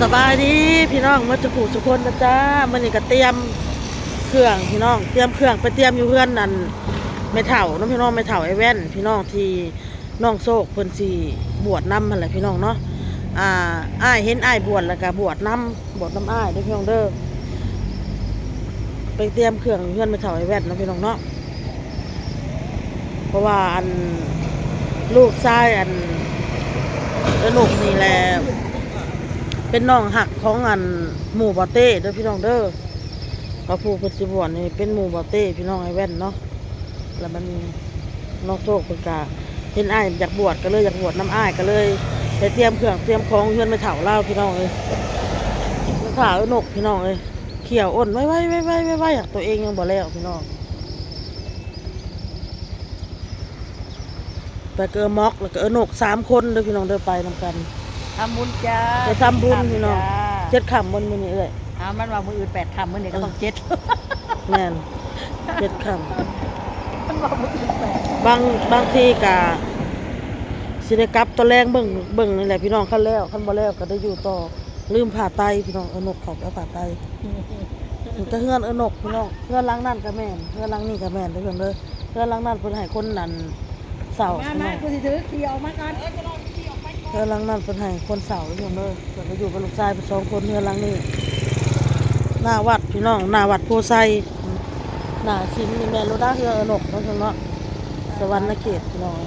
สบายดีพี่น้องมาจะผูกสุคนนะจ้ามันนี่ก็เตรียมเครื่องพี่น้องเตรียมเครื่องไปเตรียมอยู่เพื่อนนั่นไม่เถ่าน้องพี่น้องไม่เถ่าไอ้แว่นพี่น้องที่น้องโซกเพิ่นสิบวชนำอะไรพี่น้องเนาะอ้ายเห็นอ้ายบวชแล้วก็บวชนำอ้ายเด้อพี่น้องเด้อไปเตรียมเครื่องเพื่อนไม่เถ่าไอ้แว่นนะพี่น้องเนาะเพราะว่าอันลูกชายอันสนุกนี่แหละเป็นน้องหักของอันหมู่บอเต้เด้อพี่น้องเด้อพระผู้เป็นสิบวชนี่เป็นหมู่บอเต้พี่น้องไอ้แว่นเนาะแล้วมันน้องโชคเป็นกาเห็นอ้ายอยากบวชก็เลยอยากบวชน้ำอ้ายก็เลยไปเตรียมเครื่องเตรียมของเพื่อนไปเถาเล่าพี่น้องเลยไปเถาหนกพี่น้องเลยเขี่ยวอ้นไว้อยากตัวเองยังบ่แล้วพี่น้องไปเกอม็อกแล้วก็หนก3 คนเด้อพี่น้องเด้อไปนำกันทำบุญจ้าจะทำบุญพี่น้อง7 ค่ำมื้อนี้เลยมันว่ามื้ออื่น8 ค่ำมื้อนี้ก็ต้อง7แม่น7 ค่ำมันว่ามื้ออื่น8บางทีกะสิได้กลับตอนแรงเบิ่งนี่แหละพี่น้องคันแล้วคันบ่แล้วก็ได้อยู่ต่อลืมผ่าไตพี่น้องนกเขาเอาผ่าไตจะเฮือนนกพี่น้องเฮือนหลังนั่นก็แม่นเฮือนหลังนี่ก็แม่นเด้อเพิ่นเด้อเฮือนหลังนั่นเพิ่นให้คนนั้นเสามากูสิถือขี่ออกมาก่อนเฮือนหลังนั่นเพิ่นให้คนเสาเด้อเพิ่นเด้อเพิ่นก็อยู่กับลูกชายเป็น2 คนเฮือนหลังนี้หน้าวัดพี่น้องหน้าวัดโพไซหน้าชิ้นนี่แม่นโลดาเฮือนนกเนาะเนาะสวรรค์เขตพี่น้อง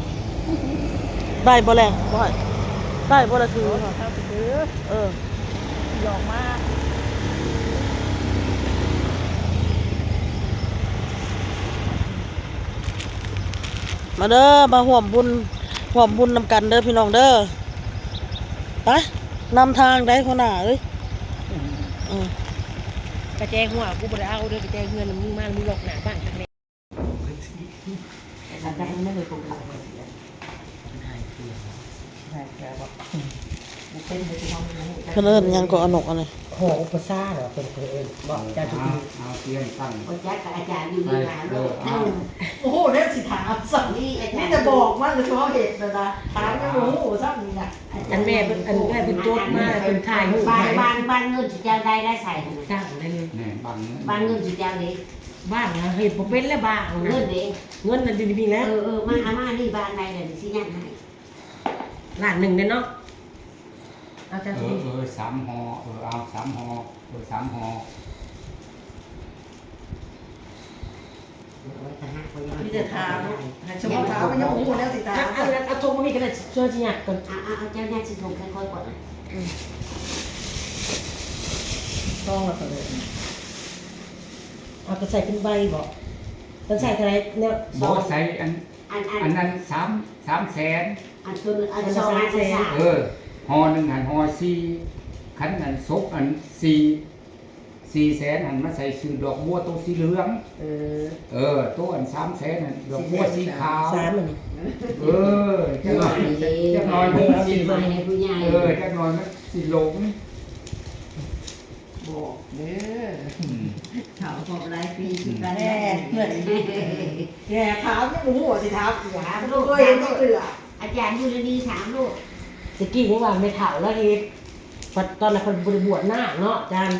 ได้บ่แลบ่ได้บ่ละถือหยอกมามาเด้อมาร่วมบุญนำกันเด้อพี่น้องเด้อไปนำทางได้หัวหน้าเอ้ยกระแจหัวกูบ่ได้เอาเด้อกระแจเงินมึงมามึงหลอกหน้าบ้านทางนี้อาจารย์ไม่เลยปกติเพิ่นเอิ้นยังก็อนกอันนี้หออุปสรรคเหรอเป็นเอิ้นบอกอาจารย์เอาเตรียมตั้งอาจารย์กับอาจารย์อยู่ดีหาโลกโอ้โหเด้สิถามสั่งนี่จะบอกว่าจะเฉพาะเหตุนะถามยังบ่ฮู้ซ้ํนี่น่ะอันแม่เป็นอันแม่เป็นโจทย์มาเป็นถ่ายรูปบ้านเงินสิเจ้าได้ใส่จ้างได้เลย นี่บ้านเงินสิเจ้าเด้บ้านนะเห็นบ่เป็นแล้วบ้านเงินเด้เงินนั่นดีๆแล้วมานี่บ้านใดเด้สิยันให้ล้านหนึ่งเด้เนาะเอาจังซี่3 ห่อเอา3 ห่อ3 ห่อมีแต่ถามเฉพาะถามมันยังบ่ฮู้แล้วสิถามเอาโทรมาพี่ก็ได้ช่วยสิหยักก่อนเอาเจ้าเนี่ยสิส่งค่อยๆก่อนต้องละก็เลยเอาไปใส่เป็นใบบ่ต้องใส่เท่าไหร่เนี่ยบ่ใส่อันนั้น3 แสนอันตัวอัน2 แสนห่อนึงหันห่อ4คันนั้นซกอัน4 แสนหันมาใส่ชื่อดอกบัวตัวสีเหลืองตัวอัน3 แสนนั่นดอกบัวสีขาว3มันจักหน่อยสิมาให้ผู้ใหญ่จักหน่อยมันสิหลงบอกเด้อเขาบอกหลายปีสิกันแน่เหมือนแย่ถามยังบ่ฮู้สิถามถามลูกเห็นบ่เตืออาจารย์อยู่ดีถามลูกตะกี้นี่ว่าไม่เฒ่าแล้วเฮ็ดตอนนั้นเพิ่นบวชหน้าเนาะอาจารย์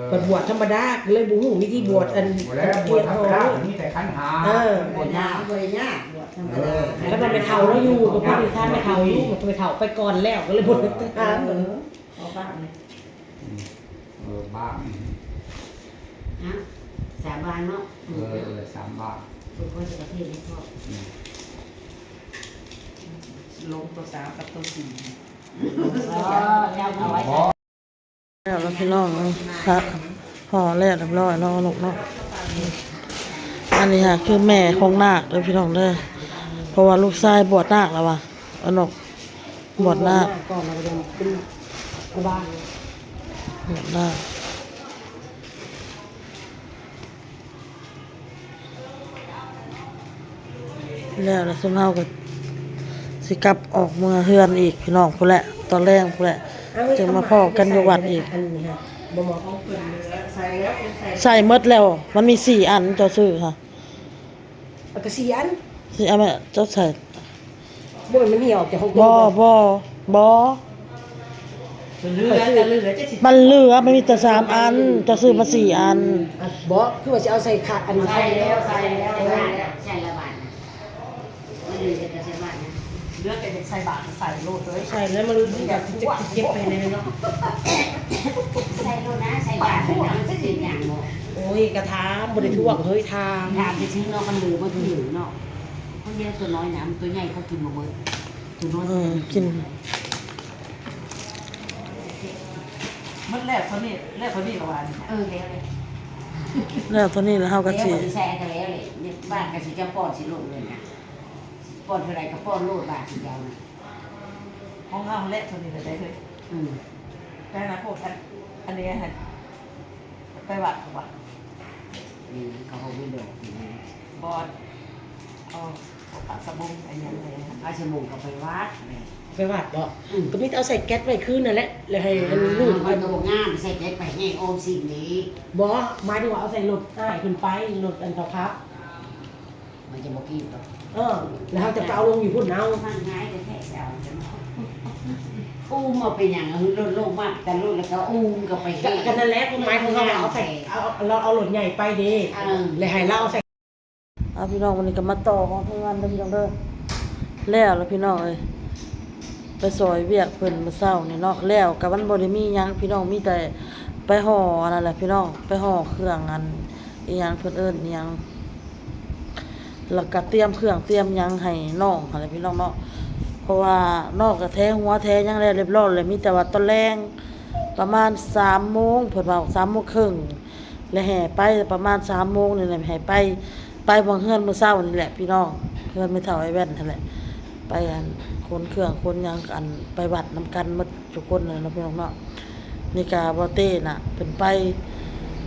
เพิ่นบวชธรรมดาเลยบ่ฮู้วิธีบวชอันบวชธรรมดามีแต่ขันหาบวชยากบ่ได้ยากบวชธรรมดาแล้วมันไปเฒ่าแล้วอยู่กับผู้ที่ท่านไม่เฒ่าอยู่มันไปเฒ่าไปก่อนแล้วก็เลยบวชตามเอาบ้างบ้างสาบานเนาะ3 บาททุกคนจะประเทศนี้ก็ลงตัว3กับตัว4เจ้าเอาไว้แล้วพี่น้องครับห่อแล้วเรียบร้อยเนาะนกเนาะอันนี้ค่ะคือแม่ของนาคเด้อพี่น้องเด้อเพราะว่าลูกชายบวชนาคแล้วว่ะนกบวชนาคก่อนเราจะเป็นบ้านบวชนาคแล้วซุมเฮาก็สิกลับออกเมืองเฮือนอีกพี่น้องพุ่นแหละตอนแรกพุ่นแหละจะมาพ้อกันอยู่วัดอีกบ่เหมาะใส่หมดแล้วมันมี4 อันเจ้าซื้อค่ะก็4 อัน4 อันแม่เจ้าใส่บ่มันเหี่ยวจากของบ่ เหลือจะเหลือจะสิ มันเหลือมันมีแต่3อันจะซื้อมา4อัน บ่คือว่าจะเอาใส่ขาดอัน ใส่แล้วใส่แล้วใส่ละบาทนะไม่ลืมจะใส่บาทนะ เลือกแต่ใส่บาทใส่โลดเลย ใส่แล้วมันรู้สึกแบบจะเก็บไปในเนาะ ใส่โลนะใส่บาทนะมันจะเป็นอย่างเนาะ โอ้ยกระทามบ่ได้ท่วงเฮ้ยทาง ถามไปซื้อเนาะมันเหลือมันถือเนาะเขาเยอะตัวน้อยนะตัวใหญ่เขากินมาเบิดตัวน้อย กิน มันแรกเขานี่ละวัน แล้วเลย แล้วตัวนี้แล้วเฮาก็ แล้ว สิ บริษัทก็แล้วเลยเนี่ยบ้านก็สิจะป้อนสิโลดเลยนะป้อนเท่าไรก็ป้อนโลดบาทสิยาวนะ ห้องห้างแรกคนนี้เลยได้เลย อืม ได้นะพวกอันนี้ฮะไปวัดวัด นี่เขาเอาไปดอก บอลเอาปะสบุงอะไรอย่างเงี้ย อาชมงก็ไปวัด ไปวัดบ่ก็มีเอาใส่แก๊สไว้คืนนั่นแหละแล้วให้อันลูก มันโตงามใส่แก๊สไปให้โอมสิ่งนี้ บ่หมายถึงว่าเอาใส่รถอ้ายขึ้นไปรถอันเตาพับ มันจะบอกกี่ต่อ แล้วเขาจะไปเอาลงอยู่พุ่นเอา มันง่ายแต่แค่เอาอุ้มมาเป็นอย่างลดลงมากแต่ลดแล้วก็อุ้มก็ไป กันนั่นแหละหมายของเขาว่าเอาใส่เราเอารถใหญ่ไปเด้เลยให้เราเอาใส่ เอาพี่น้องวันนี้ก็มาต่อของทำงานเด้อพี่น้องเด้อแล้วพี่น้องเอ้ยไปซอยเวียกเพิ่นมื้อเช้านี่เนาะแล้วก็มันบ่ได้มีหยังพี่น้องมีแต่ไปห่ออันนั้นแหละพี่น้องไปห่อเครื่องอันอีหยังเพิ่นเอิ้นอีหยังแล้วก็เตรียมเครื่องเตรียมหยังให้น้องหั่นแหละพี่น้องเนาะเพราะว่าน้องก็แท้หัวแท้หยังแล้วเรียบร้อยเลยมีแต่ว่าตอนแรงประมาณ3 โมงเพิ่นว่า3 โมงครึ่งแล้วแห่ไปประมาณ3 โมงนี่แหละแห่ไปบ่เฮือนมื้อเช้านี่แหละพี่น้องเฮือนไม่เท่าไอ้แว่นนั่นแหละไปอันคนเครื่องคนหยังอันไปวัดนํกันหมดทุกคนเลยนะพี่น้องเนาะนี่ก็บ่เต้น่ะเพิ่นไป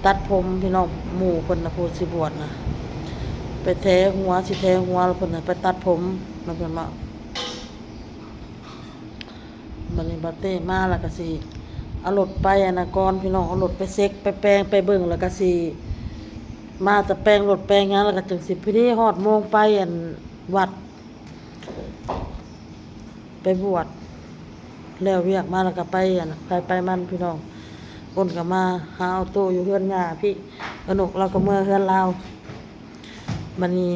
ตัดผมพี่น้องหมู่เพิ่นน่ะผู้สิบวชน่ะไปแทหัวสิแทหัวแล้วเพิ่นน่ะไปตัดผมนะเพิ่นเนาะบัดนี้บ่เต้มาแล้วก็สิเอารถไปอันน่ะก่อนพี่น้องเอารถไปเซ็กไปแปรงไปเบิ่งแล้วก็สิมาจะแปรงรถแปรงหยังแล้วก็จึงสิพิธีฮอดโมงไปอันวัดไปบวชแล้วเวียกมาแล้วก็ไปอันไปมันพี่น้องคนก็มาหาเอาโตอยู่เฮือนย่าพี่กนกเราก็เมื่อเฮือนเราบัดนี้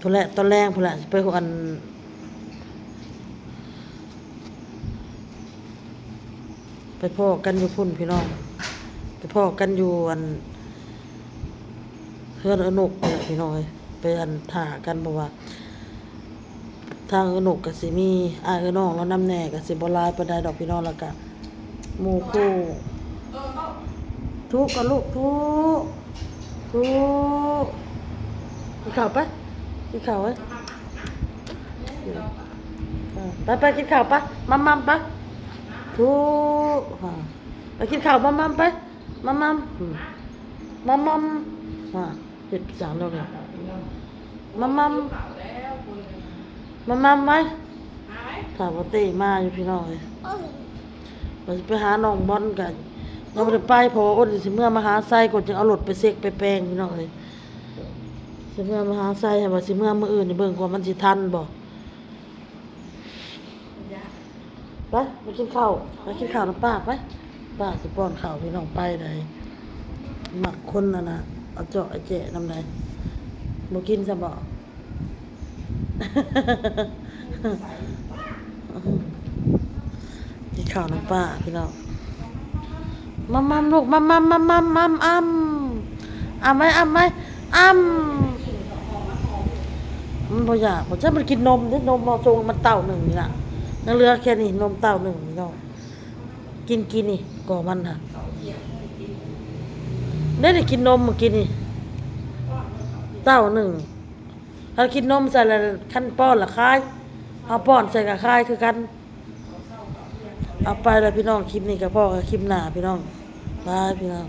พุ่นแหละตอนแรงพุ่นแหละสิไปอันไปพ้อกันอยู่พุ่นพี่น้องไปพ้อกันอยู่อันเฮือนอนกนี่แหละพี่น้องเอ้ยไปอันถ่ากันบ่ว่าทางอนกก็สิมีอ้ายน้องแล้วนำแน่ก็สิบ่หลายปานใดดอกพี่น้องแล้วก็หมู่คู่ทุกข์ก็ลูกทุกข์กินข้าวไปกินข้าวไว้ไปกินข้าวไปมัมไปทุกข์ไปกินข้าวมัมไปมัมเฮ็ดจานแล้วเนี่ยมัมไหมถ้าบ่เต้มาอยู่พี่น้องเอ้ยว่าสิไปหาน้องบอลกันยังบ่ได้ไปเพราะว่าอ้นสิเมื่อมาหาไสก่อนจึงเอารถไปเซ็กไปแปลงพี่น้องเอ้ยสิเมื่อมาหาไสให้ว่าสิเมื่อมื้ออื่นนี่เบิ่งว่ามันสิทันบ่ไปกินข้าวน้ำป้าไปป้าสิป้อนข้าวพี่น้องไปได้มักคนน่ะนะเอาเจาะไอ้แจะนำใดบ่กินซะบ่ กินข้าวน้ำป้าพี่น้องมัมลูกมัมไหมมันบ่อยากบ่จะมันกินนมเด้นมบ่ทรงมันเต้าหนึ่งนี่ล่ะยังเหลือแค่นี้นมเต้าหนึ่งพี่น้องกินนี่ก่อมันน่ะได้กินนมเมื่อกี้นี่เต้าหนึ่งถ้ากินนมใส่ละขั้นป้อนละคายเอาป้อนใส่กับคายคือกันเอาไปแล้วพี่น้องคลิปนี้กับพ่อกับคลิปหน้าพี่น้องบายพี่น้อง